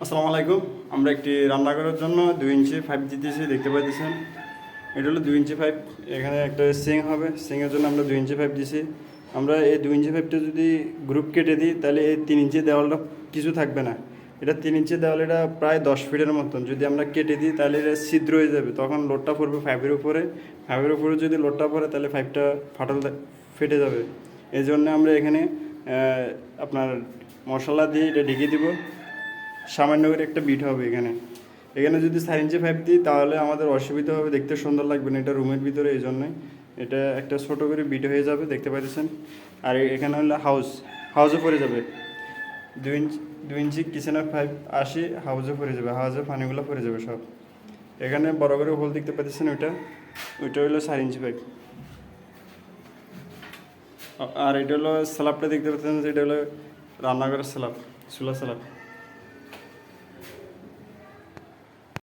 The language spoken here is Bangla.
আসসালামু আলাইকুম। আমরা একটি রান্নাঘরের জন্য 2 ইঞ্চি পাইপ দিতেছি, দেখতে পাইতেছেন। এটা হলো 2 ইঞ্চি পাইপ। এখানে একটা সিং হবে, সিংয়ের জন্য আমরা 2 ইঞ্চি পাইপ দিছি। আমরা এই 2 ইঞ্চি পাইপটা যদি গ্রুপ কেটে দিই তাহলে এই 3 ইঞ্চি দেওয়ালটা কিছু থাকবে না। এটা 3 ইঞ্চি দেওয়াল, এটা প্রায় 10 ফিটের মতন। যদি আমরা কেটে দিই তাহলে এটা ছিদ্র হয়ে যাবে, তখন লোডটা পড়বে পাইপের উপরে। পাইপের উপরে যদি লোডটা পড়ে তাহলে পাইপটা ফেটে যাবে। এই জন্য আমরা এখানে আপনার মশলা দিয়ে এটা ঢেকে দিব। সামান্য করে একটা বিট হবে এখানে। এখানে যদি 4 ইঞ্চি পাইপ দিই তাহলে আমাদের অসুবিধা হবে, দেখতে সুন্দর লাগবে না এটা রুমের ভিতরে। এই জন্যই এটা একটা ছোটো করে বিট হয়ে যাবে, দেখতে পাচ্ছেন। আর এখানে হলো হাউসে পড়ে যাবে। 2 ইঞ্চি কিচেনের পাইপ আসি হাউসে পড়ে যাবে, হাউসে পানিগুলো পড়ে যাবে সব। এখানে বড় করে হোল দেখতে পাচ্ছেন, ওইটা হলো 4 ইঞ্চি পাইপ। আর এটা হলো স্ল্যাবটা দেখতে পাচ্ছেন, এটা হলো রান্নাঘরের স্ল্যাব, চুলা স্ল্যাব।